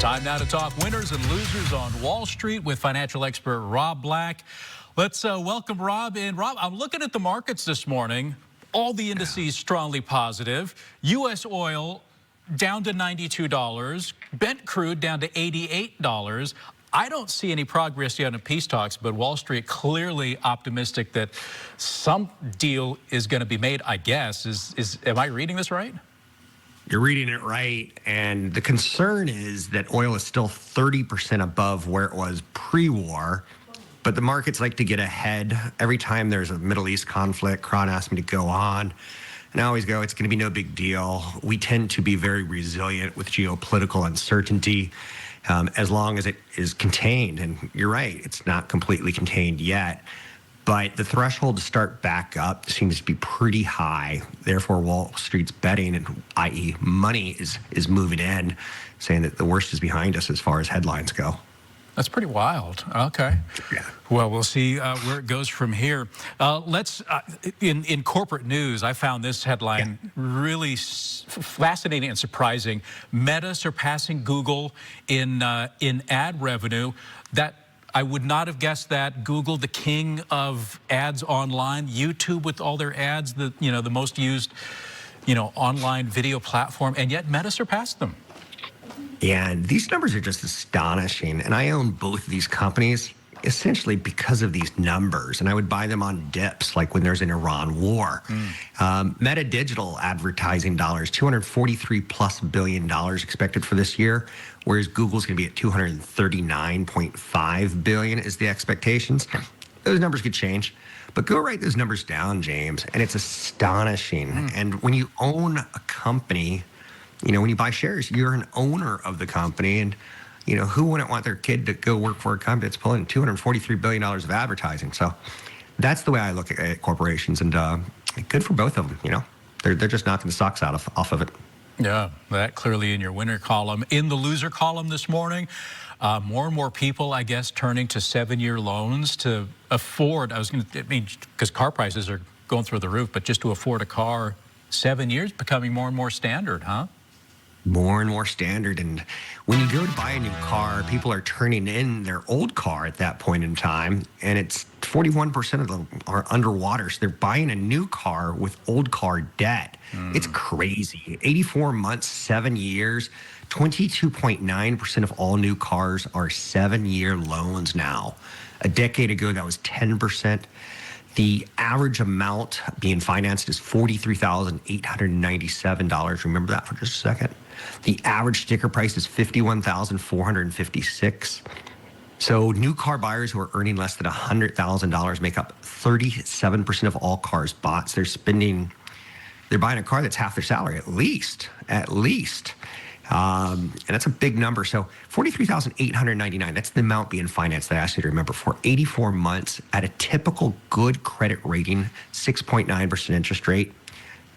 Time now to talk winners and losers on Wall Street with financial expert Rob Black. Let's welcome Rob in. Rob, I'm looking at the markets this morning. All the indices strongly positive. U.S. oil down to $92. Brent crude down to $88. I don't see any progress yet in peace talks, but Wall Street clearly optimistic that some deal is going to be made, I guess. Am I reading this right? You're reading it right. And the concern is that oil is still 30% above where it was pre-war. But the markets like to get ahead. Every time there's a Middle East conflict, Cron asked me to go on. And I always go, it's going to be no big deal. We tend to be very resilient with geopolitical uncertainty as long as it is contained. And you're right, it's not completely contained yet. But the threshold to start back up seems to be pretty high. Therefore, Wall Street's betting, and i.e. money, is moving in, saying that the worst is behind us as far as headlines go. That's pretty wild. Okay. Yeah. Well, we'll see where it goes from here. Let's in corporate news, I found this headline really fascinating and surprising. Meta surpassing Google in ad revenue. That I would not have guessed that. Google, the king of ads online. YouTube with all their ads, the most used online video platform, and yet Meta surpassed them. Yeah, and these numbers are just astonishing. And I own both of these companies essentially because of these numbers. And I would buy them on dips, like when there's an Iran war. Meta digital advertising dollars, $243+ billion expected for this year, whereas Google's going to be at $239.5 billion is the expectations. Those numbers could change. But go write those numbers down, James, and it's astonishing. And when you own a company, when you buy shares, you're an owner of the company. And, who wouldn't want their kid to go work for a company that's pulling $243 billion of advertising? So that's the way I look at corporations. And good for both of them, They're just knocking the socks off of it. Yeah, that clearly in your winner column. In the loser column this morning, more and more people, I guess, turning to 7-year loans to afford. Because car prices are going through the roof, but just to afford a car, 7 years becoming more and more standard, huh? More and more standard. And when you go to buy a new car, people are turning in their old car at that point in time, and it's 41% of them are underwater. So they're buying a new car with old car debt. It's crazy. 84 months, 7 years, 22.9% of all new cars are 7-year loans now. A decade ago, that was 10%. The average amount being financed is $43,897. Remember that for just a second. The average sticker price is $51,456. So new car buyers who are earning less than $100,000 make up 37% of all cars bought. So they're buying a car that's half their salary, at least. And that's a big number. So $43,899, that's the amount being financed that I asked you to remember for 84 months at a typical good credit rating, 6.9% interest rate.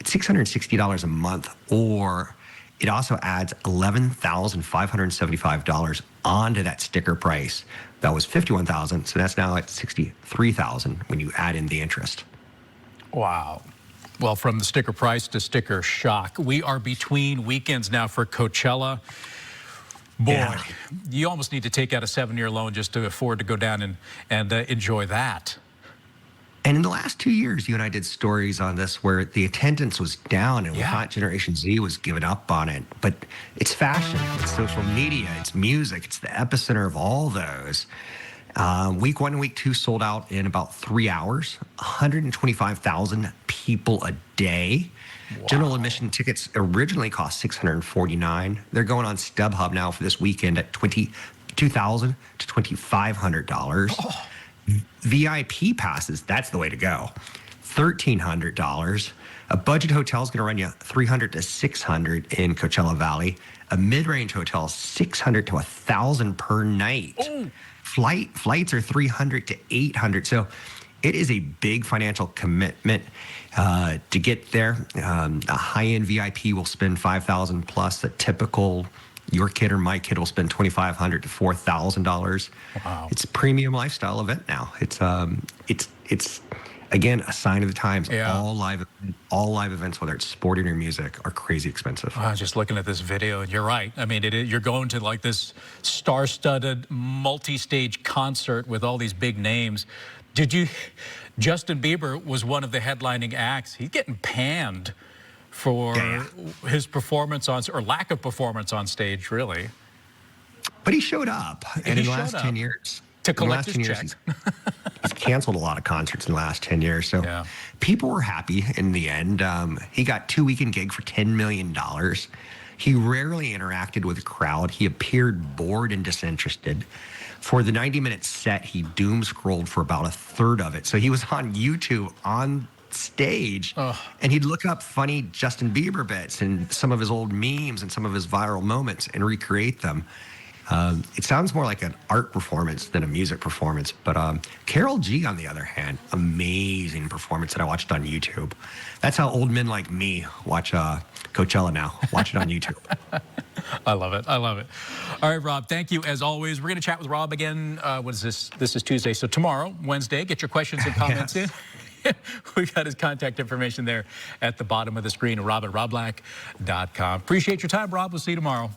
It's $660 a month, or it also adds $11,575 onto that sticker price. That was $51,000, so that's now at $63,000 when you add in the interest. Wow. Well, from the sticker price to sticker shock. We are between weekends now for Coachella. Boy, you almost need to take out a 7-year loan just to afford to go down and enjoy that. And in the last 2 years, you and I did stories on this where the attendance was down and we thought Generation Z was giving up on it. But it's fashion, it's social media, it's music, it's the epicenter of all those. Week 1 and week 2 sold out in about 3 hours, 125,000 people a day. Wow. General admission tickets originally cost $649. They're going on StubHub now for this weekend at $22,000 to $2,500. Oh. VIP passes, that's the way to go. $1,300. A budget hotel is going to run you $300 to $600 in Coachella Valley. A mid-range hotel, $600 to $1,000 per night. Oh. Flights are $300 to $800. So it is a big financial commitment to get there. A high-end VIP will spend $5,000 plus. A typical your kid or my kid will spend $2,500 to $4,000. Wow! It's a premium lifestyle event now. It's again, a sign of the times. Yeah. All live events, whether it's sporting or music, are crazy expensive. Just looking at this video, and you're right. I mean, you're going to like this star-studded, multi-stage concert with all these big names. Justin Bieber was one of the headlining acts. He's getting panned for his performance or lack of performance on stage, really. But he showed up, and in the last 10 years, to collect his check. He's canceled a lot of concerts in the last 10 years. So people were happy in the end. He got 2-weekend gig for $10 million. He rarely interacted with the crowd. He appeared bored and disinterested. For the 90-minute set, he doom scrolled for about a third of it. So he was on YouTube on stage, and he'd look up funny Justin Bieber bits and some of his old memes and some of his viral moments and recreate them. It sounds more like an art performance than a music performance. But Carol G, on the other hand, amazing performance that I watched on YouTube. That's how old men like me watch Coachella now. Watch it on YouTube. I love it. I love it. All right, Rob, thank you as always. We're going to chat with Rob again. What is this? This is Tuesday. So tomorrow, Wednesday, get your questions and comments in. We've got his contact information there at the bottom of the screen, rob@robblack.com. Appreciate your time, Rob. We'll see you tomorrow.